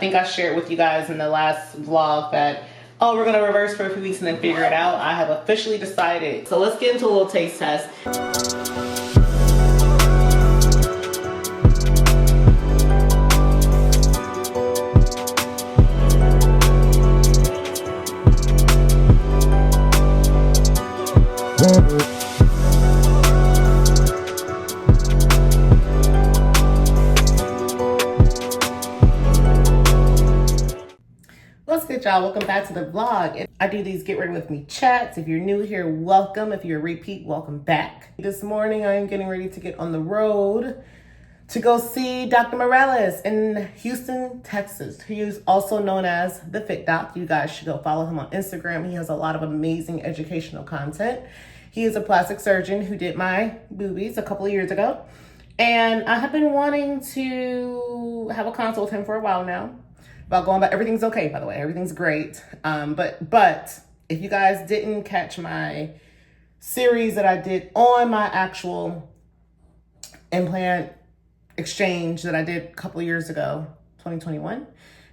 I think I shared with you guys in the last vlog that, oh, we're gonna reverse for a few weeks and then figure it out. I have officially decided. So let's get into a little taste test. What's good, y'all? Welcome back to the vlog. I do these get ready with me chats. If you're new here, welcome. If you're a repeat, welcome back. This morning I am getting ready to get on the road to go see Dr. Morales in Houston, Texas. He is also known as the Fit Doc. You guys should go follow him on Instagram. He has a lot of amazing educational content. He is a plastic surgeon who did my boobies a couple of years ago. And I have been wanting to have a consult with him for a while now. About going back, everything's okay, by the way, everything's great. But if you guys didn't catch my series that I did on my actual implant exchange that I did a couple of years ago, 2021,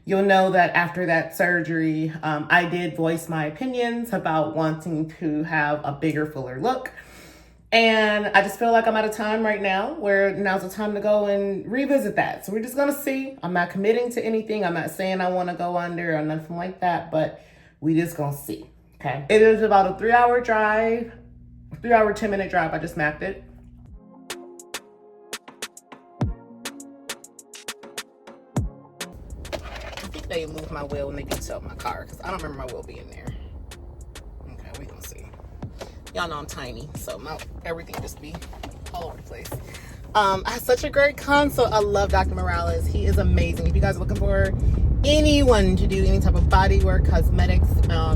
you'll know that after that surgery, I did voice my opinions about wanting to have a bigger, fuller look. And I just feel like I'm out of time right now, where now's the time to go and revisit that. So we're just going to see. I'm not committing to anything. I'm not saying I want to go under or nothing like that, but we just going to see. Okay. It is about a 3-hour drive, 3-hour, 10-minute drive. I just mapped it. I think they moved my wheel when they detailed my car because I don't remember my wheel being there. Okay, we going to see. Y'all know I'm tiny, so everything just be all over the place. I had such a great consult. I love Dr. Morales. He is amazing. If you guys are looking for anyone to do any type of body work, cosmetics,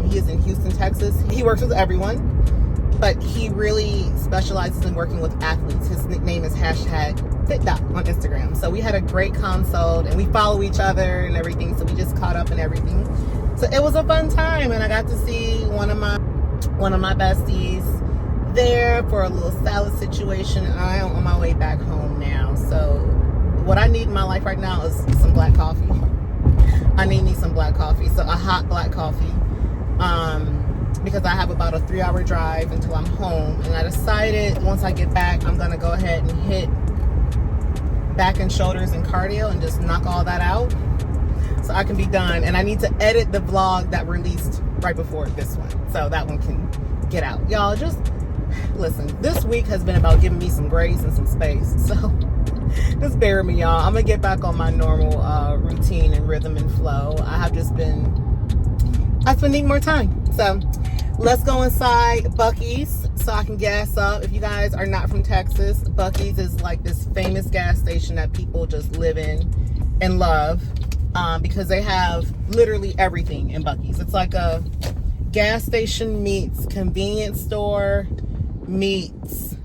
he is in Houston, Texas. He works with everyone, but he really specializes in working with athletes. His nickname is #FitDoc on Instagram. So we had a great consult, and we follow each other and everything, so we just caught up and everything. So it was a fun time, and I got to see one of my besties there for a little salad situation. I am on my way back home now. So what I need in my life right now is some black coffee. I need me some black coffee. So a hot black coffee. Because I have about a 3-hour drive until I'm home. And I decided once I get back, I'm going to go ahead and hit back and shoulders and cardio and just knock all that out so I can be done. And I need to edit the vlog that released right before this one, so that one can get out. Y'all just listen, this week has been about giving me some grace and some space, so just bear with me, y'all. I'm gonna get back on my normal routine and rhythm and flow. I've been needing more time, so let's go inside Buc-ee's so I can gas up. If you guys are not from Texas, Buc-ee's is like this famous gas station that people just live in and love. Because they have literally everything in Buc-ee's. It's like a gas station meets convenience store meets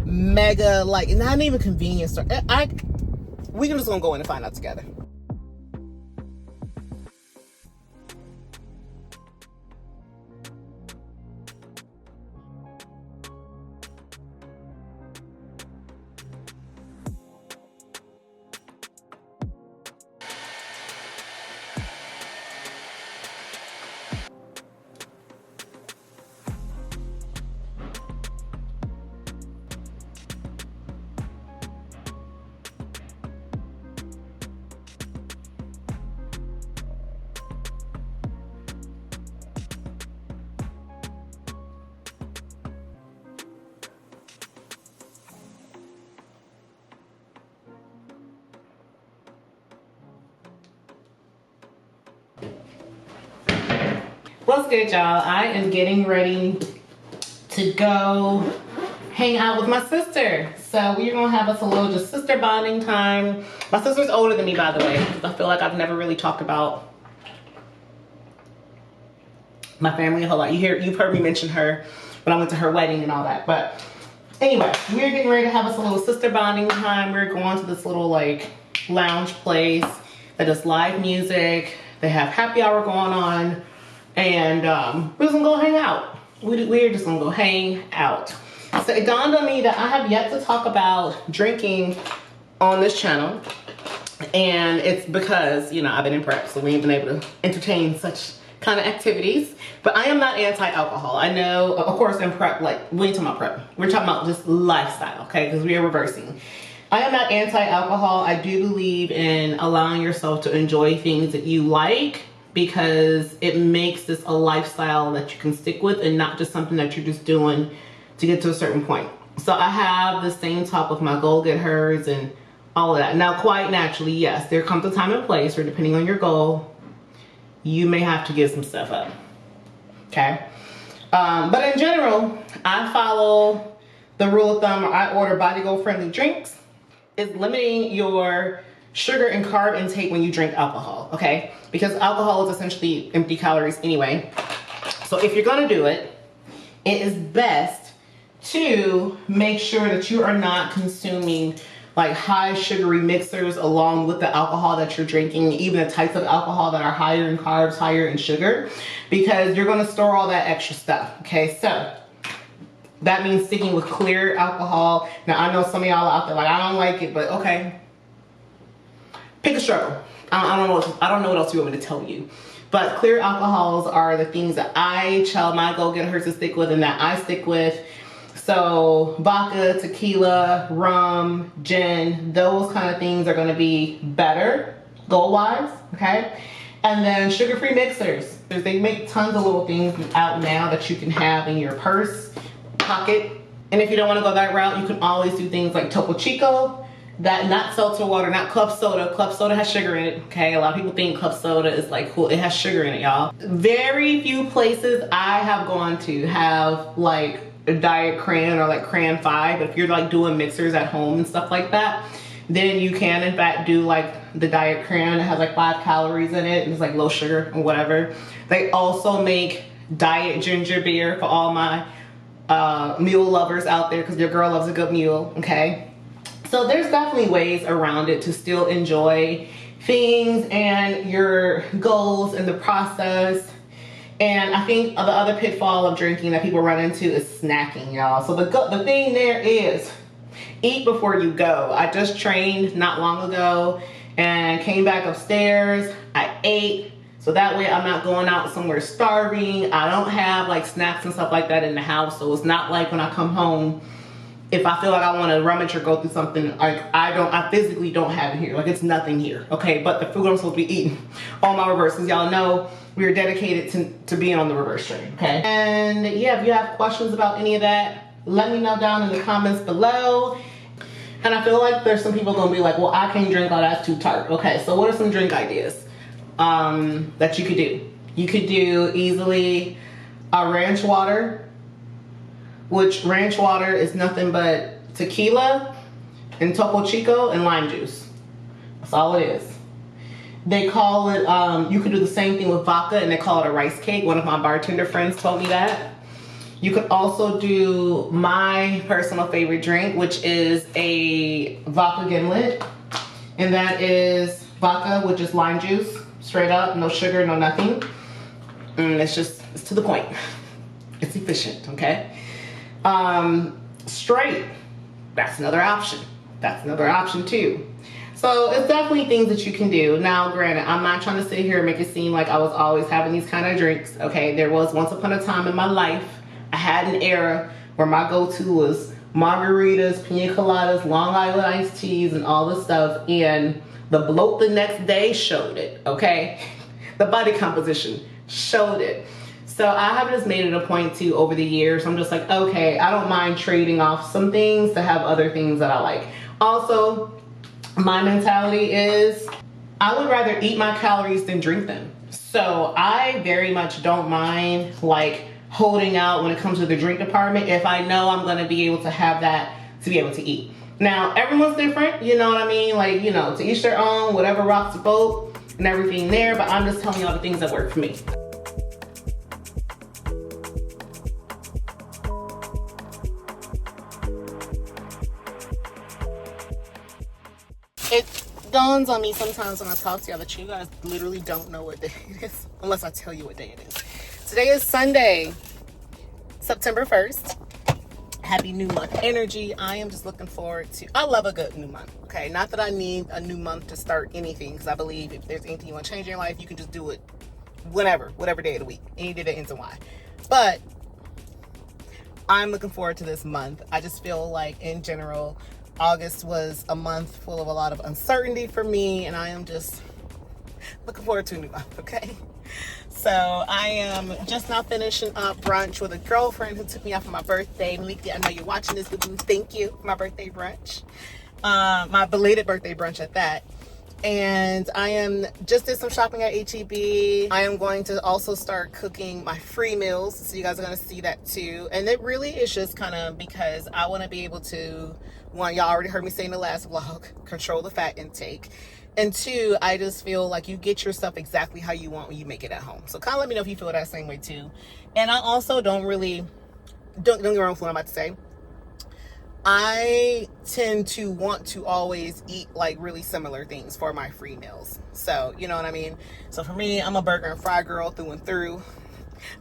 mega, like not even convenience store. We just gonna go in and find out together. What's good, y'all? I am getting ready to go hang out with my sister. So we're gonna have us a little just sister bonding time. My sister's older than me, by the way. I feel like I've never really talked about my family a whole lot. You've heard me mention her when I went to her wedding and all that. But anyway, we're getting ready to have us a little sister bonding time. We're going to this little like lounge place that does live music. They have happy hour going on. And we're just gonna go hang out. We're just gonna go hang out. So it dawned on me that I have yet to talk about drinking on this channel. And it's because, you know, I've been in prep, so we ain't been able to entertain such kind of activities. But I am not anti-alcohol. I know, of course, in prep, like, we ain't talking about prep. We're talking about just lifestyle, okay? Because we are reversing. I am not anti-alcohol. I do believe in allowing yourself to enjoy things that you like, because it makes this a lifestyle that you can stick with and not just something that you're just doing to get to a certain point. So I have the same talk with my goal getters and all of that. Now, quite naturally, yes, there comes a time and place where, depending on your goal, you may have to give some stuff up, okay? But in general, I follow the rule of thumb, or I order body goal friendly drinks, is limiting your sugar and carb intake when you drink alcohol, okay? Because alcohol is essentially empty calories anyway. So if you're gonna do it, it is best to make sure that you are not consuming like high sugary mixers along with the alcohol that you're drinking, even the types of alcohol that are higher in carbs, higher in sugar, because you're gonna store all that extra stuff, okay? So that means sticking with clear alcohol. Now, I know some of y'all out there like, I don't like it, but okay. Pick a struggle. I don't know what else you want me to tell you. But clear alcohols are the things that I tell my go-getters to stick with and that I stick with. So vodka, tequila, rum, gin, those kind of things are gonna be better goal-wise, okay? And then sugar-free mixers. They make tons of little things out now that you can have in your purse, pocket. And if you don't wanna go that route, you can always do things like Topo Chico, that not seltzer water, not club soda. Club soda has sugar in it, okay? A lot of people think club soda is like cool. It has sugar in it, y'all. Very few places I have gone to have like a diet cran or like cran 5. But if you're like doing mixers at home and stuff like that, then you can in fact do like the diet cran. It has like 5 calories in it and it's like low sugar or whatever. They also make diet ginger beer for all my mule lovers out there, because your girl loves a good mule, okay? So there's definitely ways around it to still enjoy things and your goals in the process. And I think the other pitfall of drinking that people run into is snacking, y'all. So the thing there is eat before you go. I just trained not long ago and came back upstairs. I ate, so that way I'm not going out somewhere starving. I don't have like snacks and stuff like that in the house. So it's not like when I come home, if I feel like I want to rummage or go through something, like I physically don't have it here. Like it's nothing here, okay? But the food I'm supposed to be eating, all my reverses, y'all know we are dedicated to being on the reverse train, okay? And yeah, if you have questions about any of that, let me know down in the comments below. And I feel like there's some people gonna be like, well, I can't drink, oh, that's too tart. Okay, so what are some drink ideas that you could do? You could do easily a ranch water, which ranch water is nothing but tequila and Topo Chico and lime juice. That's all it is. They call it, you could do the same thing with vodka and they call it a rice cake. One of my bartender friends told me that. You could also do my personal favorite drink, which is a vodka gimlet. And that is vodka with just lime juice, straight up, no sugar, no nothing. And it's to the point. It's efficient, okay? Straight, that's another option. That's another option too. So it's definitely things that you can do. Now, granted, I'm not trying to sit here and make it seem like I was always having these kind of drinks, okay? There was once upon a time in my life, I had an era where my go-to was margaritas, pina coladas, Long Island iced teas, and all this stuff, and the bloat the next day showed it, okay? The body composition showed it. So I have just made it a point to, over the years, I'm just like, okay, I don't mind trading off some things to have other things that I like. Also, my mentality is I would rather eat my calories than drink them. So I very much don't mind like holding out when it comes to the drink department if I know I'm gonna be able to have that to be able to eat. Now, everyone's different, you know what I mean? Like, you know, to each their own, whatever rocks the boat and everything there, but I'm just telling y'all the things that work for me. It dawns on me sometimes when I talk to y'all that you guys literally don't know what day it is, unless I tell you what day it is. Today is Sunday, September 1st. Happy new month energy. I am just looking forward to, I love a good new month. Okay, not that I need a new month to start anything, because I believe if there's anything you want to change in your life, you can just do it whatever day of the week, any day that ends in Y. But I'm looking forward to this month. I just feel like in general, August was a month full of a lot of uncertainty for me, and I am just looking forward to a new month. Okay, so I am just now finishing up brunch with a girlfriend who took me out for my birthday. Malika, I know you're watching this, but thank you for my birthday brunch, my belated birthday brunch at that. And I am just did some shopping at HEB. I am going to also start cooking my free meals, so you guys are going to see that too. And it really is just kind of because I want to be able to, one, y'all already heard me say in the last vlog, control the fat intake. And two, I just feel like you get your stuff exactly how you want when you make it at home. So kind of let me know if you feel that same way too. And I also don't get me wrong for what I'm about to say. I tend to want to always eat like really similar things for my free meals. So, you know what I mean? So for me, I'm a burger and fry girl through and through.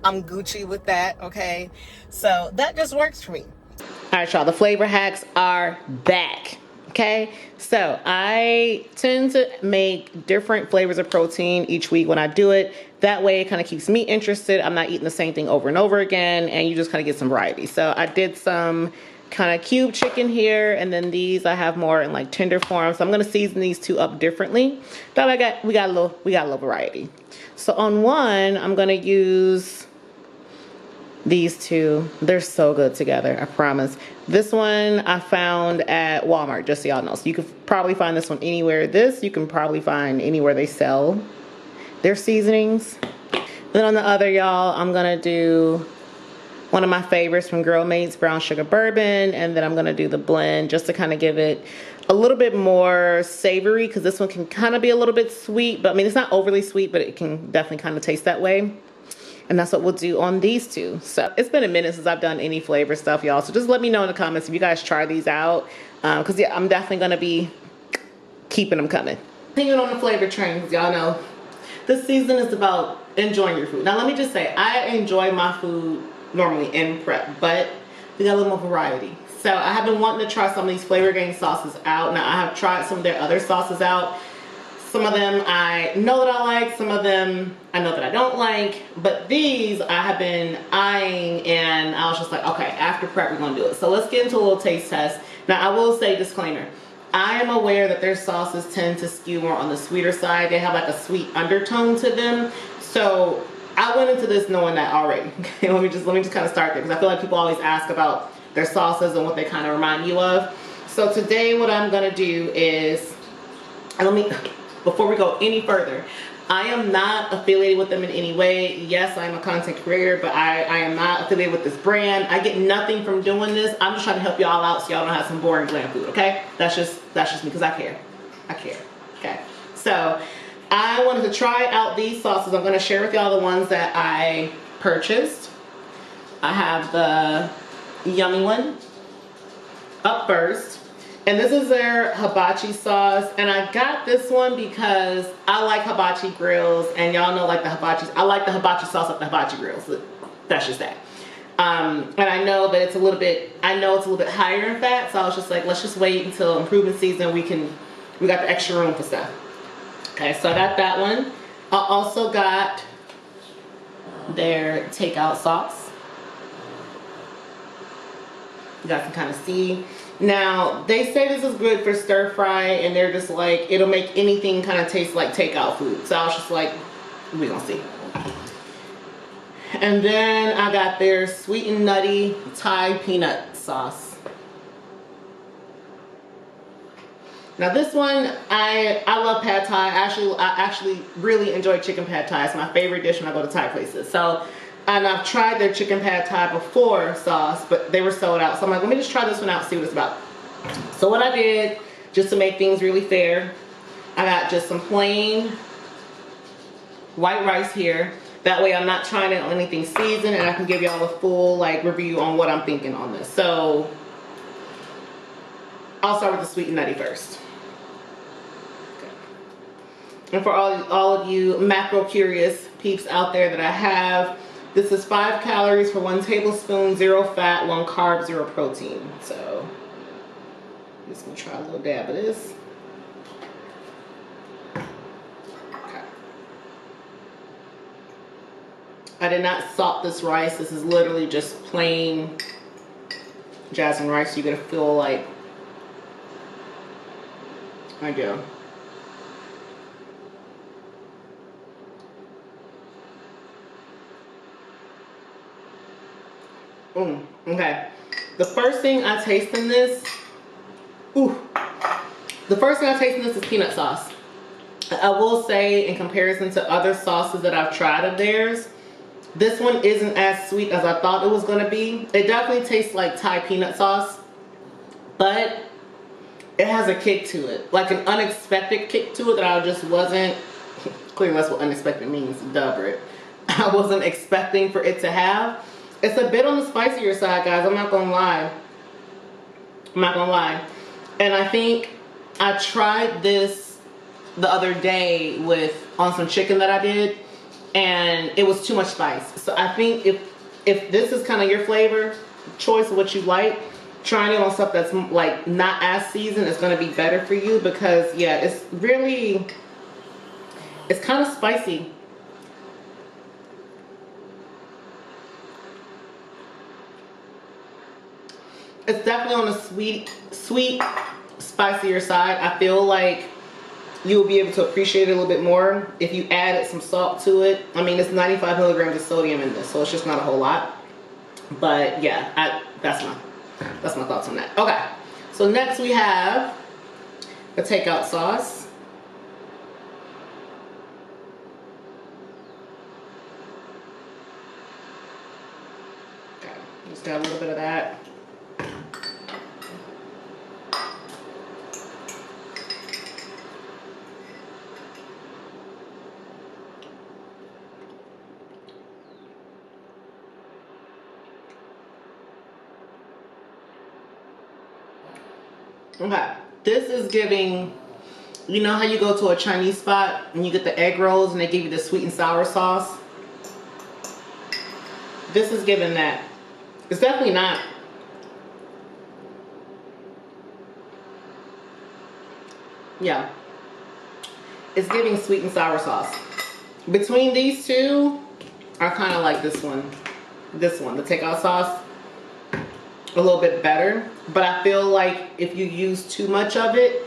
I'm Gucci with that, okay? So that just works for me. All right, y'all, the flavor hacks are back, okay? So I tend to make different flavors of protein each week when I do it. That way it kind of keeps me interested. I'm not eating the same thing over and over again, and you just kind of get some variety. So I did some kind of cube chicken here, and then these I have more in like tender form. So I'm gonna season these two up differently. That way we got a little variety. So on one, I'm gonna use these two. They're so good together, I promise. This one I found at Walmart, just so y'all know. So you could probably find this one anywhere. This you can probably find anywhere they sell their seasonings. Then on the other, y'all, I'm gonna do one of my favorites from Girl Mates, brown sugar bourbon, and then I'm gonna do the blend just to kind of give it a little bit more savory, because this one can kind of be a little bit sweet, but I mean, it's not overly sweet, but it can definitely kind of taste that way. And that's what we'll do on these two. So it's been a minute since I've done any flavor stuff, y'all. So just let me know in the comments if you guys try these out, because yeah, I'm definitely gonna be keeping them coming. Continuing on the flavor train, because y'all know this season is about enjoying your food. Now let me just say, I enjoy my food normally in prep, but we got a little more variety. So I have been wanting to try some of these flavor gang sauces out. Now I have tried some of their other sauces out. Some of them I know that I like, some of them I know that I don't like, but these I have been eyeing, and I was just like, okay, after prep we're gonna do it. So let's get into a little taste test. Now I will say, disclaimer, I am aware that their sauces tend to skew more on the sweeter side. They have like a sweet undertone to them. So I went into this knowing that already. Okay, let me just kind of start there, because I feel like people always ask about their sauces and what they kind of remind you of. So today what I'm gonna do is, before we go any further, I am not affiliated with them in any way. Yes, I'm a content creator, but I am not affiliated with this brand. I get nothing from doing this. I'm just trying to help y'all out so y'all don't have some boring bland food, okay? That's just me, because I care, okay? So I wanted to try out these sauces. I'm gonna share with y'all the ones that I purchased. I have the yummy one up first. And this is their hibachi sauce. And I got this one because I like hibachi grills. And y'all know, like, I like the hibachi sauce at the hibachi grills. That's just that. And I know that it's a little bit higher in fat. So I was just like, let's just wait until improvement season. We got the extra room for stuff. Okay, so I got that one. I also got their takeout sauce. You guys can kind of see. Now, they say this is good for stir fry, and they're just like, it'll make anything kind of taste like takeout food. So I was just like, we're gonna see. And then I got their sweet and nutty Thai peanut sauce. Now this one, I love pad Thai. I actually really enjoy chicken pad Thai. It's my favorite dish when I go to Thai places. So, and I've tried their chicken pad Thai before sauce, but they were sold out. So I'm like, let me just try this one out and see what it's about. So what I did, just to make things really fair, I got just some plain white rice here. That way I'm not trying to anything seasoned, and I can give y'all a full like review on what I'm thinking on this. So I'll start with the sweet and nutty first. Okay. And for all of you macro curious peeps out there that I have, This is 5 calories for 1 tablespoon, 0 fat, 1 carb, 0 protein. So I'm just gonna try a little dab of this. Okay. I did not salt this rice. This is literally just plain jasmine rice. You're gonna feel like I do. Okay. The first thing I taste in this, the first thing I taste in this is peanut sauce. I will say, in comparison to other sauces that I've tried of theirs, this one isn't as sweet as I thought it was going to be. It definitely tastes like Thai peanut sauce, but it has a kick to it, like an unexpected kick to it that I just wasn't, clearly that's what unexpected means, duh, Brit. I wasn't expecting for it to have. It's a bit on the spicier side, guys. I'm not gonna lie. I'm not gonna lie. And I think I tried this the other day on some chicken that I did, and it was too much spice. So I think if this is kind of your flavor choice of what you like, trying it on stuff that's like not as seasoned is gonna be better for you, because yeah, it's kind of spicy. It's definitely on the sweet, spicier side. I feel like you'll be able to appreciate it a little bit more if you added some salt to it. I mean, it's 95 milligrams of sodium in this, so it's just not a whole lot. But yeah, that's my thoughts on that. Okay, so next we have the takeout sauce. Okay, just got a little bit of that. Okay, this is giving, you know how you go to a Chinese spot and you get the egg rolls and they give you the sweet and sour sauce? This is giving that. It's definitely not. Yeah. It's giving sweet and sour sauce. Between these two, I kind of like this one. This one, the takeout sauce, a little bit better. But I feel like if you use too much of it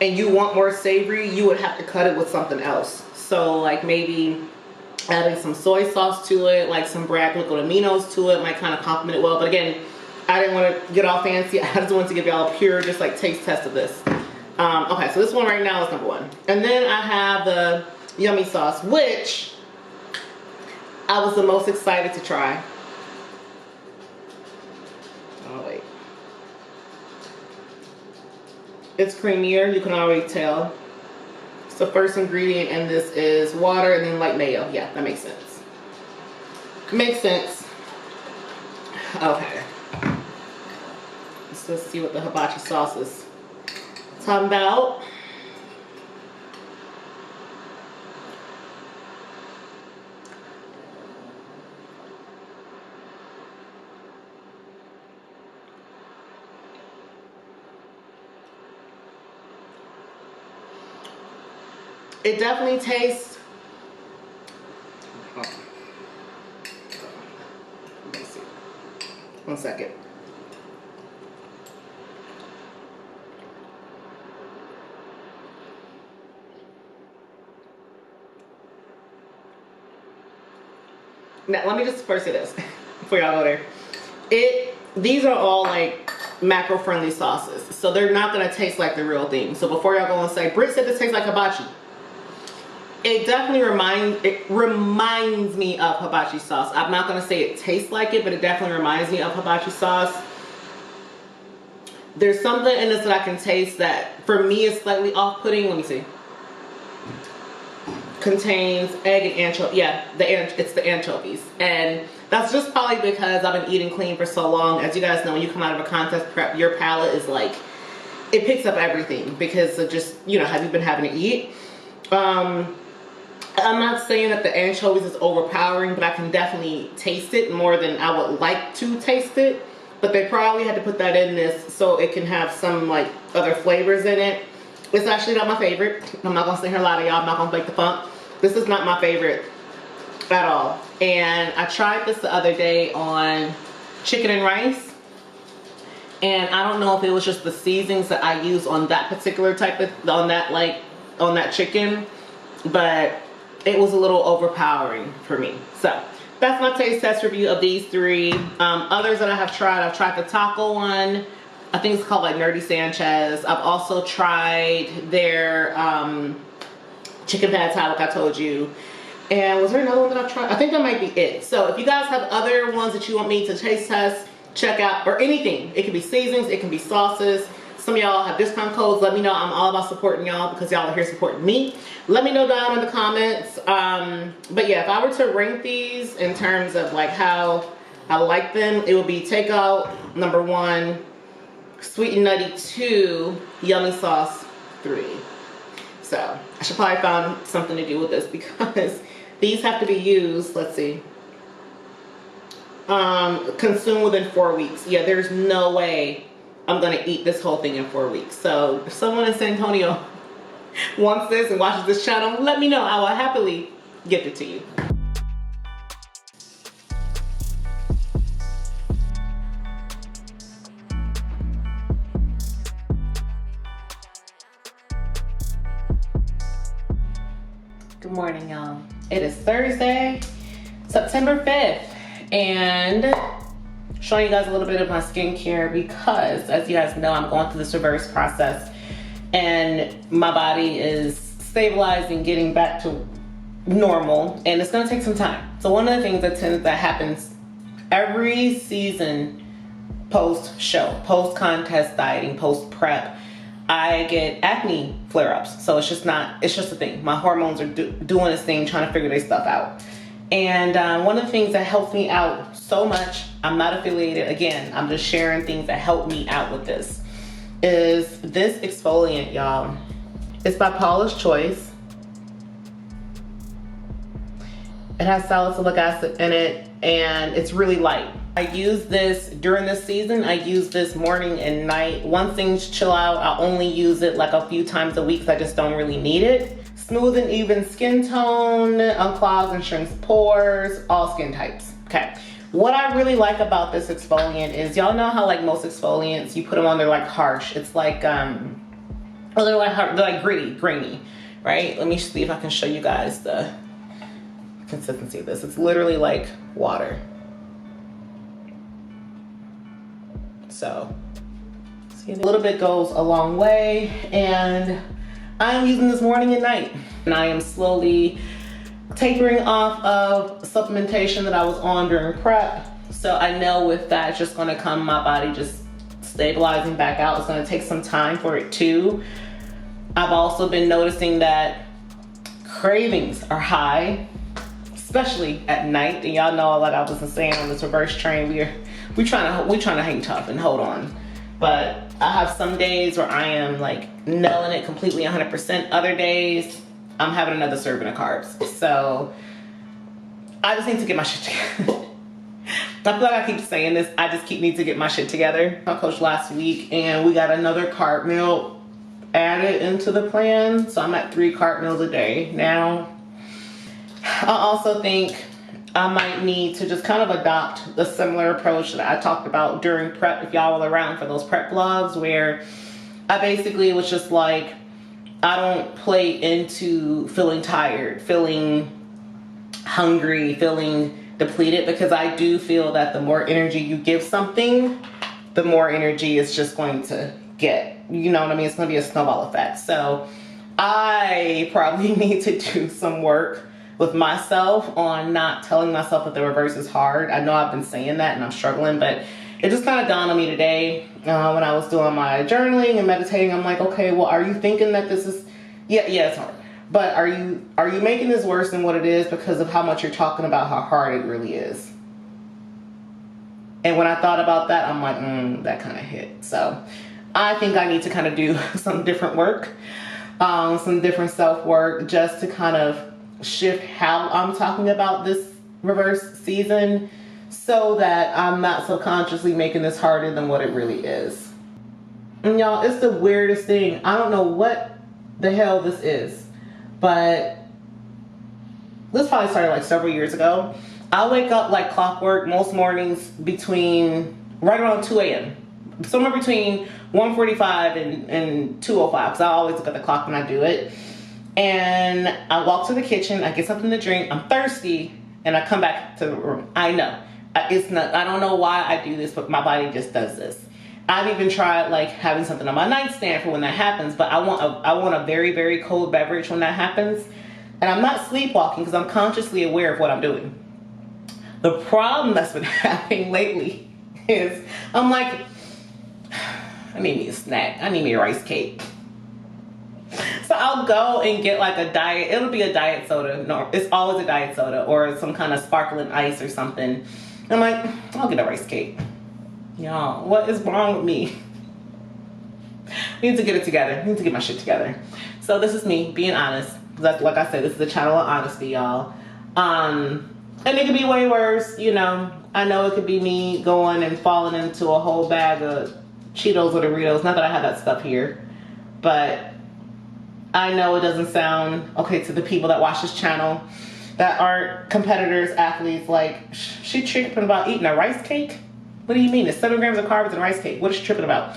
and you want more savory, you would have to cut it with something else. So like maybe adding some soy sauce to it, like some Bragg liquid aminos to it might kind of complement it well. But again, I didn't want to get all fancy. I just wanted to give y'all a pure, just like taste test of this. Okay, so this one right now is number 1. And then I have the yummy sauce, which I was the most excited to try. Oh, wait. It's creamier, you can already tell. So first ingredient in this is water and then light mayo. Yeah, that makes sense. Makes sense. Okay. Let's see what the hibachi sauce is talking about. It definitely tastes. Let me see. 1 second. Now, let me just first say this before y'all go there. These are all like macro-friendly sauces, so they're not gonna taste like the real thing. So before y'all go and say, Brit said this tastes like hibachi. It definitely reminds me of hibachi sauce. I'm not gonna say it tastes like it, but it definitely reminds me of hibachi sauce. There's something in this that I can taste that for me is slightly off-putting. Let me see. Contains egg and anchovy. Yeah, it's the anchovies, and that's just probably because I've been eating clean for so long. As you guys know, when you come out of a contest prep, your palate is like, it picks up everything because of just, you know, have you been having to eat. I'm not saying that the anchovies is overpowering, but I can definitely taste it more than I would like to taste it. But they probably had to put that in this so it can have some like other flavors in it. It's actually not my favorite. I'm not gonna sit here and lie to y'all. I'm not gonna fake the funk. This is not my favorite at all. And I tried this the other day on chicken and rice. And I don't know if it was just the seasonings that I use on that particular type of, on that chicken, but it was a little overpowering for me. So that's my taste test review of these three. Others that I have tried, I've tried the taco one. I think it's called like Nerdy Sanchez. I've also tried their chicken pad thai, like I told you. And was there another one that I've tried? I think that might be it. So if you guys have other ones that you want me to taste test, check out, or anything. It can be seasonings, it can be sauces. Some of y'all have discount codes. Let me know. I'm all about supporting y'all because y'all are here supporting me. Let me know down in the comments. But yeah, if I were to rank these in terms of like how I like them, it would be takeout number 1, sweet and nutty 2, yummy sauce 3. So I should probably find something to do with this because these have to be used, let's see, consumed within 4 weeks. Yeah, there's no way I'm gonna eat this whole thing in 4 weeks. So if someone in San Antonio wants this and watches this channel, let me know. I will happily gift it to you. Good morning, y'all. It is Thursday, September 5th, and showing you guys a little bit of my skincare because, as you guys know, I'm going through this reverse process and my body is stabilizing, getting back to normal, and it's gonna take some time. So one of the things that happens every season, post-show, post-contest dieting, post-prep, I get acne flare-ups. So it's just a thing. My hormones are doing this thing, trying to figure their stuff out. And one of the things that helps me out so much, I'm not affiliated, again, I'm just sharing things that help me out with this, is this exfoliant, y'all. It's by Paula's Choice. It has salicylic acid in it, and it's really light. I use this during this season. I use this morning and night. Once things chill out, I'll only use it like a few times a week because I just don't really need it. Smooth and even skin tone, unclogs and shrinks pores, all skin types. Okay. What I really like about this exfoliant is, y'all know how like most exfoliants, you put them on, they're like harsh. It's like, they're like gritty, grainy, right? Let me see if I can show you guys the consistency of this. It's literally like water. So, see, a little bit goes a long way, and I'm using this morning and night. And I am slowly tapering off of supplementation that I was on during prep. So I know with that, it's just gonna come my body just stabilizing back out. It's gonna take some time for it too. I've also been noticing that cravings are high, especially at night. And y'all know, like I was saying on this reverse train, we're trying to hang tough and hold on. But I have some days where I am like nailing it completely 100%. Other days, I'm having another serving of carbs. So I just need to get my shit together. I feel like I keep saying this. I just need to get my shit together. I coached last week and we got another carb meal added into the plan. So I'm at 3 carb meals a day now. I also think I might need to just kind of adopt the similar approach that I talked about during prep, if y'all were around for those prep vlogs, where I basically was just like, I don't play into feeling tired, feeling hungry, feeling depleted, because I do feel that the more energy you give something, the more energy it's just going to get. You know what I mean? It's going to be a snowball effect. So I probably need to do some work with myself on not telling myself that the reverse is hard. I know I've been saying that and I'm struggling, but it just kind of dawned on me today when I was doing my journaling and meditating. I'm like, okay, well, are you thinking that this is, yeah, it's hard. But are you making this worse than what it is because of how much you're talking about how hard it really is? And when I thought about that, I'm like, that kind of hit. So I think I need to kind of do some different work, some different self-work, just to kind of shift how I'm talking about this reverse season so that I'm not subconsciously making this harder than what it really is. And y'all, it's the weirdest thing. I don't know what the hell this is, but this probably started like several years ago. I wake up like clockwork most mornings between right around 2 a.m. Somewhere between 1:45 and 2:05, because I always look at the clock when I do it. And I walk to the kitchen, I get something to drink, I'm thirsty, and I come back to the room. I know. It's not, I don't know why I do this, but my body just does this. I've even tried like having something on my nightstand for when that happens, but I want a very, very cold beverage when that happens. And I'm not sleepwalking because I'm consciously aware of what I'm doing. The problem that's been happening lately is I'm like, I need me a snack. I need me a rice cake. So I'll go and get like a diet. It'll be a diet soda. No, it's always a diet soda or some kind of sparkling ice or something. I'm like, I'll get a rice cake. Y'all, what is wrong with me? I need to get it together. I need to get my shit together. So this is me being honest. Like I said, this is a channel of honesty, y'all. And it could be way worse, you know. I know it could be me going and falling into a whole bag of Cheetos or Doritos. Not that I have that stuff here, but I know it doesn't sound okay to the people that watch this channel that aren't competitors, athletes. Like, she tripping about eating a rice cake? What do you mean? It's 7 grams of carbs in a rice cake. What is she tripping about?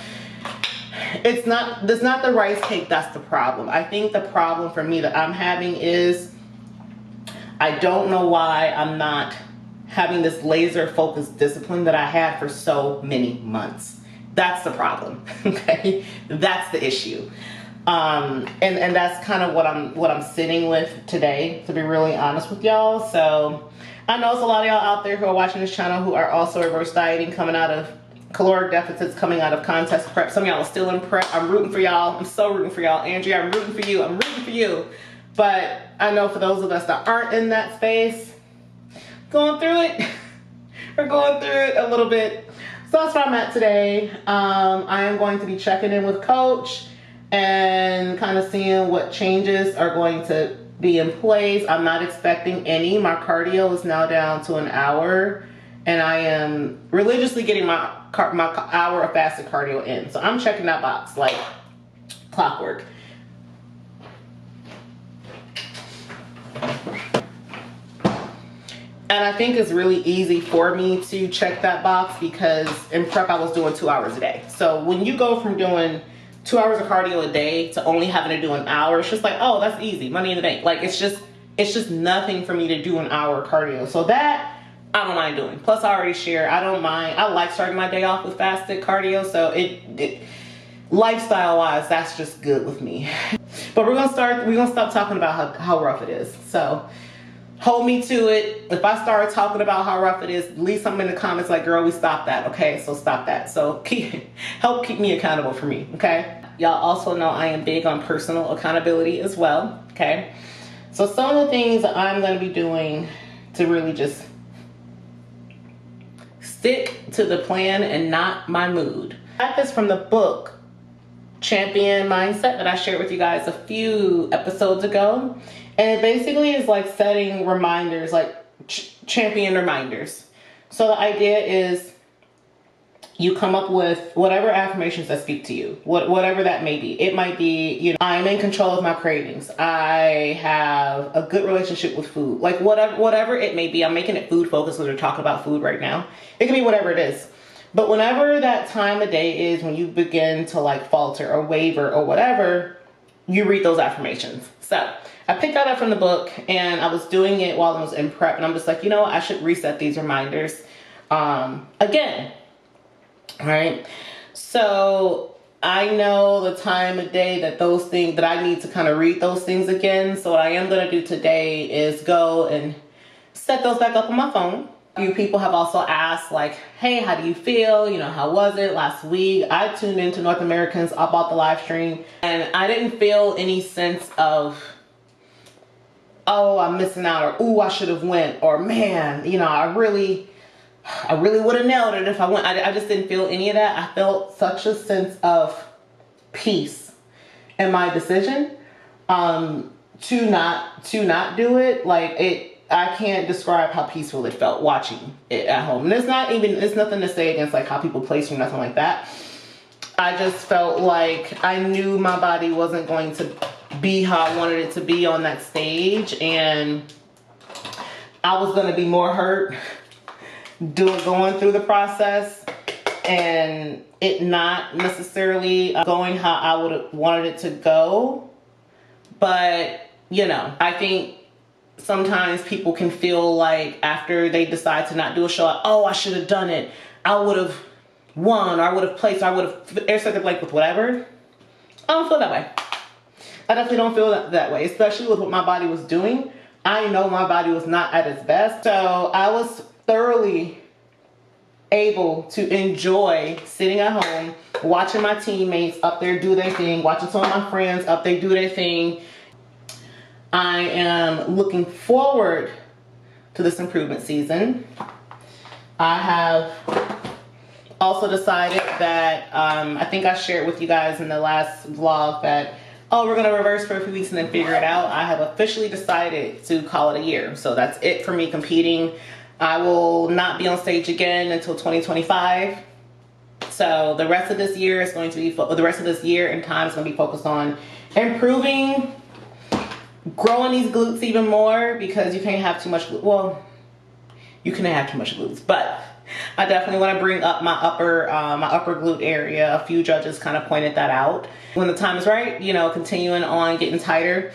It's not the rice cake that's the problem. I think the problem for me that I'm having is I don't know why I'm not having this laser focused discipline that I had for so many months. That's the problem. Okay, that's the issue. And that's kind of what I'm sitting with today, to be really honest with y'all. So I know it's a lot of y'all out there who are watching this channel who are also reverse dieting, coming out of caloric deficits, coming out of contest prep. Some of y'all are still in prep. I'm rooting for y'all. I'm so rooting for y'all. Andrea, I'm rooting for you. I'm rooting for you. But I know for those of us that aren't in that space, going through it, we're going through it a little bit. So that's where I'm at today. I am going to be checking in with Coach and kind of seeing what changes are going to be in place. I'm not expecting any. My cardio is now down to an hour, and I am religiously getting my hour of fasted cardio in. So I'm checking that box like clockwork. And I think it's really easy for me to check that box because in prep I was doing 2 hours a day. So when you go from doing 2 hours of cardio a day to only having to do an hour, it's just like, oh, that's easy, money in the bank. Like it's just nothing for me to do an hour of cardio. So that I don't mind doing. Plus I already share, I don't mind. I like starting my day off with fasted cardio. So it lifestyle wise, that's just good with me. But we're gonna stop talking about how rough it is. So hold me to it. If I start talking about how rough it is, leave something in the comments like, girl, we stop that, okay? So stop that. So help keep me accountable for me, okay? Y'all also know I am big on personal accountability as well, okay? So some of the things that I'm gonna be doing to really just stick to the plan and not my mood. I got this from the book, Champion Mindset, that I shared with you guys a few episodes ago. And it basically is like setting reminders, like champion reminders. So the idea is you come up with whatever affirmations that speak to you, whatever that may be. It might be, you know, I'm in control of my cravings. I have a good relationship with food. Like whatever it may be. I'm making it food focused because we're talking about food right now. It can be whatever it is. But whenever that time of day is when you begin to like falter or waver or whatever, you read those affirmations. So I picked that up from the book and I was doing it while I was in prep, and I'm just like, you know what? I should reset these reminders again. All right. So I know the time of day that those things that I need to kind of read those things again. So what I am going to do today is go and set those back up on my phone. A few people have also asked like, hey, how do you feel? You know, how was it last week? I tuned into North Americans about the live stream and I didn't feel any sense of, oh, I'm missing out, or ooh, I should have went, or man, you know, I really would have nailed it if I went. I just didn't feel any of that. I felt such a sense of peace in my decision to not do it, like I can't describe how peaceful it felt watching it at home. And it's nothing to say against like how people place you, nothing like that. I just felt like I knew my body wasn't going to be how I wanted it to be on that stage, and I was going to be more hurt going through the process and it not necessarily going how I would have wanted it to go. But, you know, I think sometimes people can feel like after they decide to not do a show, oh, I should have done it. I would have won, or I would have placed, or I would have airside like with whatever. I don't feel that way. I definitely don't feel that way, especially with what my body was doing. I know my body was not at its best. So I was thoroughly able to enjoy sitting at home, watching my teammates up there do their thing, watching some of my friends up there do their thing. I am looking forward to this improvement season. I have also decided that, I think I shared with you guys in the last vlog that, oh, we're gonna reverse for a few weeks and then figure it out. I have officially decided to call it a year. So that's it for me competing. I will not be on stage again until 2025. So the rest of this year is going to be, the rest of this year and time is gonna be focused on improving, growing these glutes even more, because you can't have too much, well, you can have too much glutes, but I definitely want to bring up my upper glute area. A few judges kind of pointed that out. When the time is right, you know, continuing on getting tighter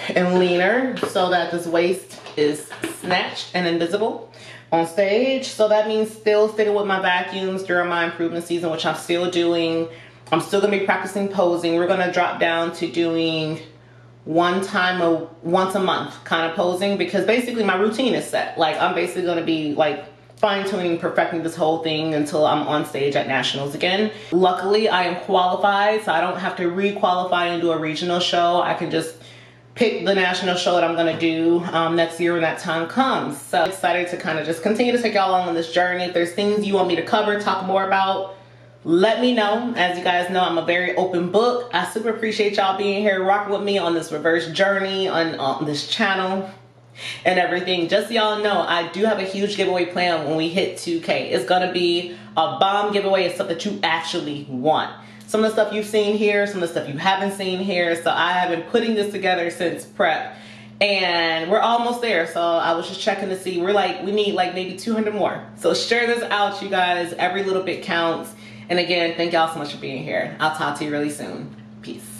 and leaner so that this waist is snatched and invisible on stage. So that means still sticking with my vacuums during my improvement season, which I'm still doing. I'm still gonna be practicing posing. We're gonna drop down to doing once a month kind of posing, because basically my routine is set. Like I'm basically gonna be like fine-tuning, perfecting this whole thing until I'm on stage at nationals again. Luckily, I am qualified, so I don't have to re-qualify and do a regional show. I can just pick the national show that I'm gonna do next year when that time comes. So I'm excited to kind of just continue to take y'all along on this journey. If there's things you want me to cover, talk more about, let me know. As you guys know, I'm a very open book. I super appreciate y'all being here, rocking with me on this reverse journey on this channel and everything. Just so y'all know, I do have a huge giveaway plan when we hit 2K. It's gonna be a bomb giveaway. It's stuff that you actually want. Some of the stuff you've seen here, some of the stuff you haven't seen here. So I have been putting this together since prep, and we're almost there. So I was just checking to see, we need like maybe 200 more. So share this out, you guys. Every little bit counts. And again, thank y'all so much for being here. I'll talk to you really soon. Peace.